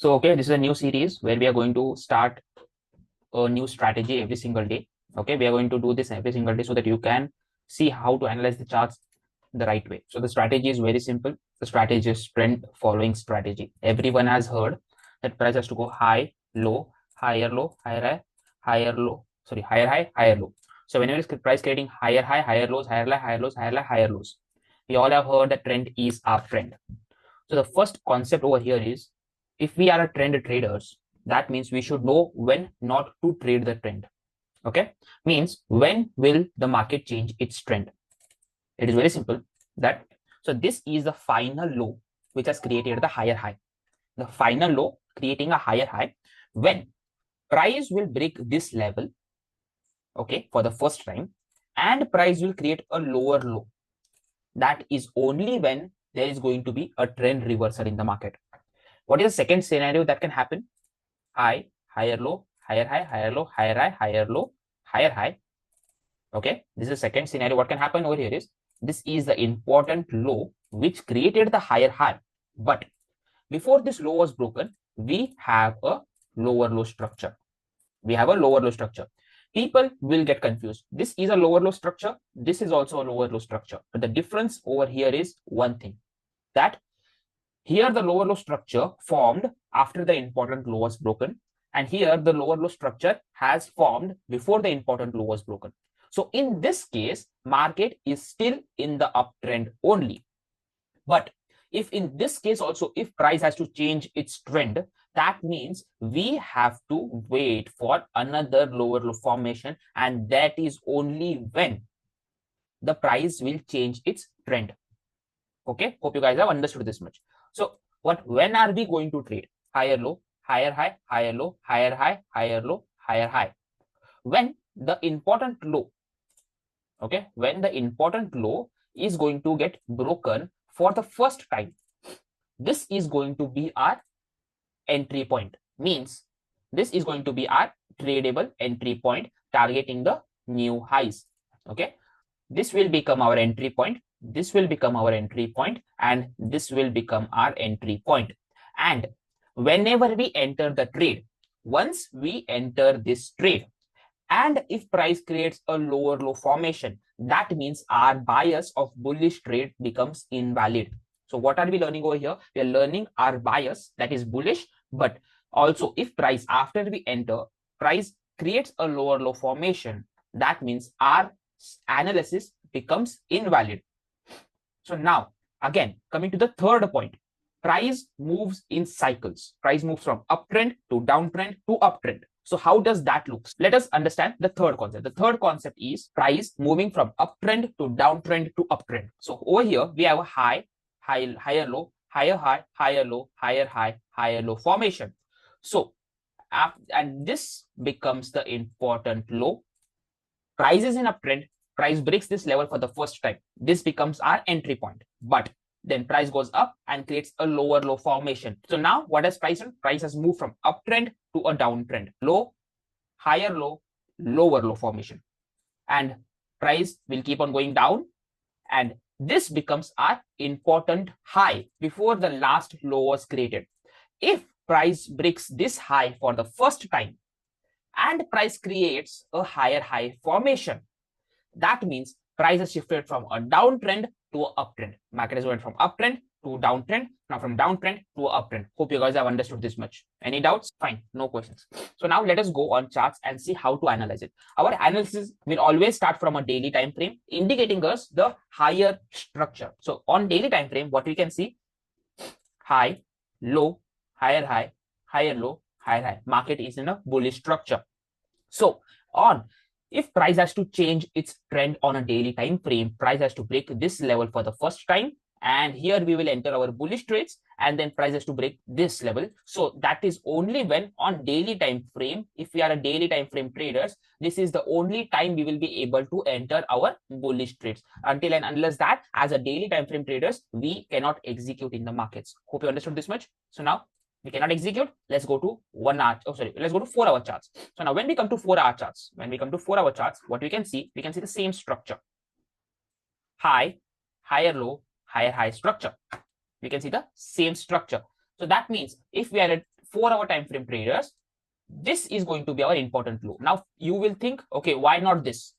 So, okay, this is a new series where we are going to start a new strategy every single day. Okay, we are going to do this every single day so that you can see how to analyze the charts the right way. So, the strategy is very simple. The strategy is trend following strategy. Everyone has heard that price has to go high, low, low, higher high, higher low. Sorry, higher low. So, whenever it's price creating higher high, higher lows, higher high, higher lows, higher high, higher lows, we all have heard that trend is uptrend. So the first concept over here is if we are a trend traders, that means we should know when not to trade the trend. Okay, means when will the market change its trend? It is very simple that so this is the final low which has created the higher high. The final low creating a higher high when price will break this level, okay, for the first time, and price will create a lower low. That is only when there is going to be a trend reversal in the market. What is the second scenario that can happen? High, higher low, higher high, higher low, higher high, higher low, higher high. Okay, this is the second scenario. What can happen over here is this is the important low which created the higher high. But before this low was broken, we have a lower low structure. We have a lower low structure. People will get confused. This is a lower low structure. This is also a lower low structure. But the difference over here is one thing that here the lower low structure formed after the important low was broken, and here the lower low structure has formed before the important low was broken. So in this case, market is still in the uptrend only. But if in this case also, if price has to change its trend, that means we have to wait for another lower low formation, and that is only when the price will change its trend. Okay, hope you guys have understood this much. So when are we going to trade? Higher low, higher high, higher low, higher high, higher low, higher high. When the important low, okay, when the important low is going to get broken for the first time, this is going to be our entry point. Means this is going to be our tradable entry point targeting the new highs. Okay, this will become our entry point, this will become our entry point, and this will become our entry point. And whenever we enter the trade, once we enter this trade, and if price creates a lower low formation, that means our bias of bullish trade becomes invalid. So what are we learning over here? We are learning our bias that is bullish, but also if price after we enter, price creates a lower low formation, that means our analysis becomes invalid. So now, again, coming to the third point, price moves in cycles. Price moves from uptrend to downtrend to uptrend. So how does that look? Let us understand the third concept. The third concept is price moving from uptrend to downtrend to uptrend. So over here, we have a high, higher low, higher high, higher low, higher high, higher low formation. So, and this becomes the important low. Price is in uptrend, price breaks this level for the first time. This becomes our entry point. But then price goes up and creates a lower low formation. So now what has price done? Price has moved from uptrend to a downtrend. Low, higher low, lower low formation. And price will keep on going down. And this becomes our important high before the last low was created. If price breaks this high for the first time, and price creates a higher high formation, that means price has shifted from a downtrend to an uptrend. Market has went from uptrend to downtrend, now from downtrend to uptrend. Hope you guys have understood this much. Any doubts? Fine, no questions. So now let us go on charts and see how to analyze it. Our analysis will always start from a daily time frame, indicating us the higher structure. So on daily time frame, what we can see, high, low, higher high, higher low, higher high. Market is in a bullish structure. So if price has to change its trend on a daily time frame, price has to break this level for the first time, and here we will enter our bullish trades, and then price has to break this level. So that is only when on daily time frame, if we are a daily time frame traders, this is the only time we will be able to enter our bullish trades. Until and unless that, as a daily time frame traders, we cannot execute in the markets. Hope you understood this much. So now we cannot execute. Let's go to 1 hour. Oh, sorry. Let's go to 4 hour charts. So now when we come to 4 hour charts, what we can see the same structure. High, higher low, higher high structure. We can see the same structure. So that means if we are at 4-hour time frame traders, this is going to be our important low. Now you will think, okay, why not this?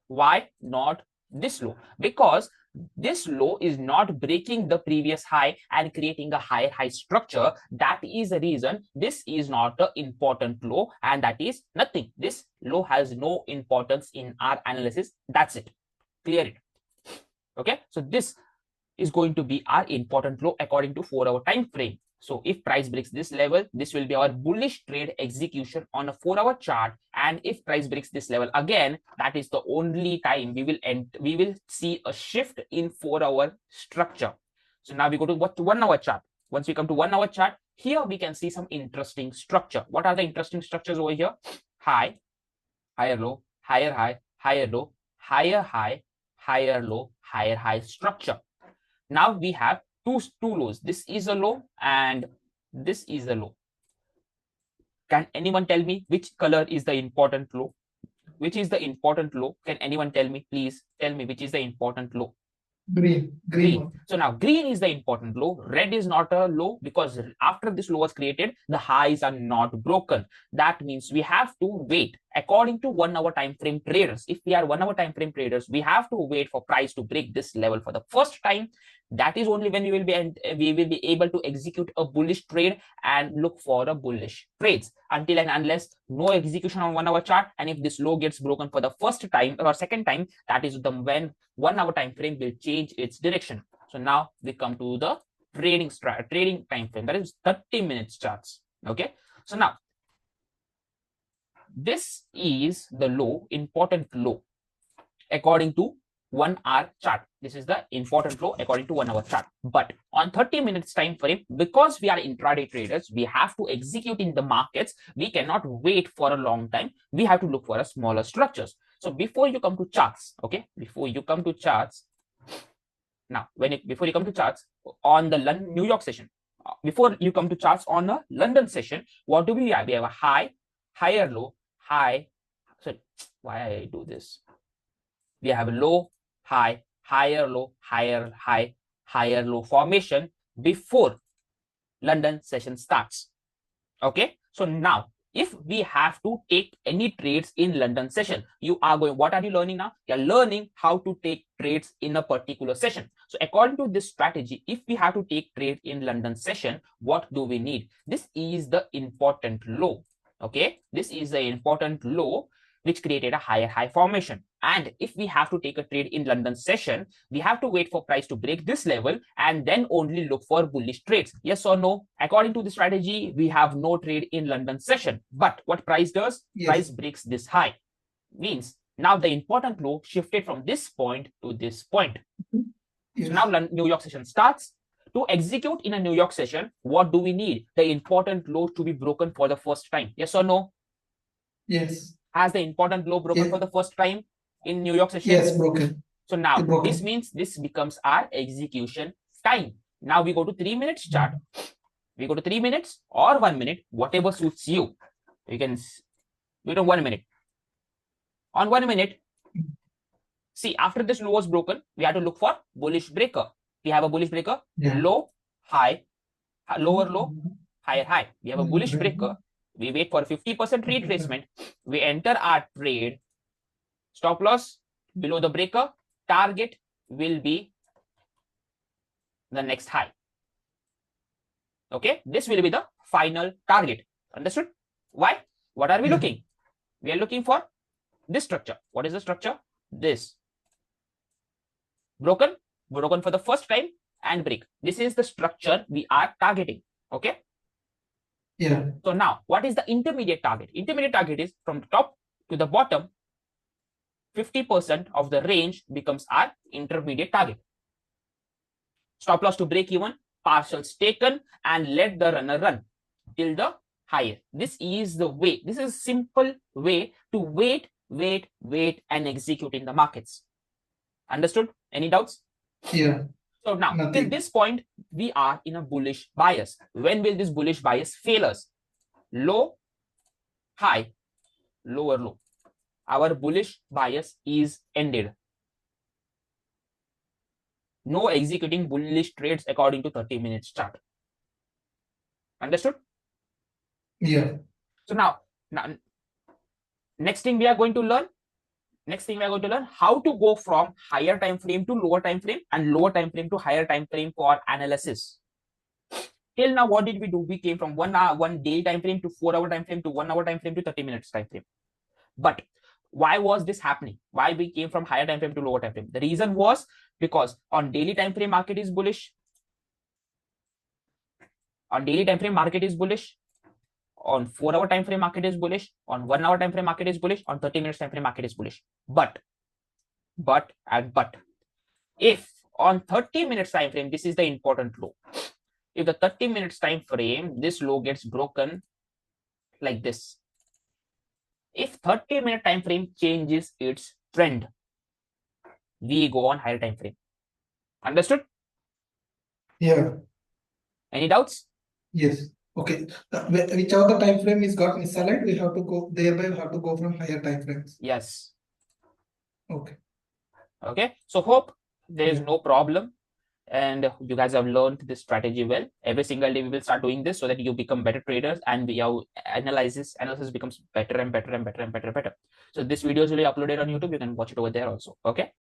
Why not this low? Because this low is not breaking the previous high and creating a higher high structure. That is the reason this is not an important low, and that is nothing. This low has no importance in our analysis. That's it. Clear it. Okay, so this is going to be our important low according to 4-hour time frame. So if price breaks this level, this will be our bullish trade execution on a 4-hour chart. And if price breaks this level again, that is the only time we will see a shift in 4-hour structure. So now we go to 1-hour chart. Once we come to 1-hour chart, here we can see some interesting structure. What are the interesting structures over here? High, higher low, higher high, higher low, higher high, higher low, higher high structure. Now we have two lows. This is a low and this is a low. Can anyone tell me which color is the important low? Which is the important low? Can anyone tell me? Please tell me which is the important low. Green. So now green is the important low. Red is not a low because after this low was created, the highs are not broken. That means we have to wait. According to 1-hour time frame traders, if we are 1-hour time frame traders, we have to wait for price to break this level for the first time. That is only when we will be able to execute a bullish trade and look for a bullish trades. Until and unless no execution on 1-hour chart, and if this low gets broken for the first time or second time, that is when 1-hour time frame will change its direction. So now we come to the trading time frame, that is 30 minutes charts. Okay, so now this is the low, important low according to 1-hour chart. This is the important low according to 1-hour chart. But on 30 minutes time frame, because we are intraday traders, we have to execute in the markets. We cannot wait for a long time. We have to look for a smaller structures. So before you come to charts, okay, before you come to charts, now before you come to charts on the New York session, before you come to charts on a London session, what do we have? We have a high, higher low, high. So why I do this? We have a low, high, higher low, higher high, higher low formation before London session starts. Okay, so now if we have to take any trades in London session, what are you learning now? You're learning how to take trades in a particular session. So according to this strategy, if we have to take trade in London session, what do we need? This is the important low. Okay, this is the important low which created a higher high formation. And if we have to take a trade in London session, we have to wait for price to break this level and then only look for bullish trades. Yes or no? According to the strategy, we have no trade in London session. But what price does? Yes. Price breaks this high. Means now the important low shifted from this point to this point. Yes. So now New York session starts. To execute in a New York session, what do we need? The important low to be broken for the first time. Yes or no? Yes. Has the important low broken for the first time in New York session? Yes, broken. So now this means this becomes our execution time. Now we go to 3 minutes chart. We go to 3 minutes or 1 minute, whatever suits you. You can go to 1 minute. On 1 minute, see, after this low was broken, we have to look for bullish breaker. We have a bullish breaker, low, high, lower low, higher high. We have a bullish breaker. We wait for 50% retracement. We enter our trade. Stop loss below the breaker. Target will be the next high. Okay, this will be the final target. Understood? Why? What are we looking? We are looking for this structure. What is the structure? This. Broken for the first time and break. This is the structure we are targeting. Okay. Yeah. So now, what is the intermediate target? Intermediate target is from top to the bottom. 50% of the range becomes our intermediate target. Stop loss to break even, partials taken, and let the runner run till the higher. This is the way. This is a simple way to wait, and execute in the markets. Understood? Any doubts? Yeah. So now, till this point, we are in a bullish bias. When will this bullish bias fail us? Low, high, lower low. Our bullish bias is ended. No executing bullish trades according to 30 minutes chart. Understood? Yeah. So now next thing we are going to learn how to go from higher time frame to lower time frame and lower time frame to higher time frame for analysis. Till now, what did we do? We came from 1 hour, 1 day time frame to 4-hour time frame to 1 hour time frame to 30 minutes time frame. But why was this happening? Why we came from higher time frame to lower time frame? The reason was because on daily time frame market is bullish. On daily time frame market is bullish. On 4-hour time frame market is bullish. On 1 hour time frame market is bullish. On 30 minutes time frame market is bullish. But if on 30 minutes time frame, this is the important low. If the 30 minutes time frame, this low gets broken like this. If 30-minute time frame changes its trend, we go on higher time frame. Understood? Yeah. Any doubts? Yes. Okay. Whichever the time frame is got misaligned, we have to go thereby we have to go from higher time frames. Yes. Okay. Okay. So hope there is no problem and you guys have learned this strategy well. Every single day we will start doing this so that you become better traders and your analysis becomes better and better and better and better and better. So this video is really uploaded on YouTube. You can watch it over there also. Okay.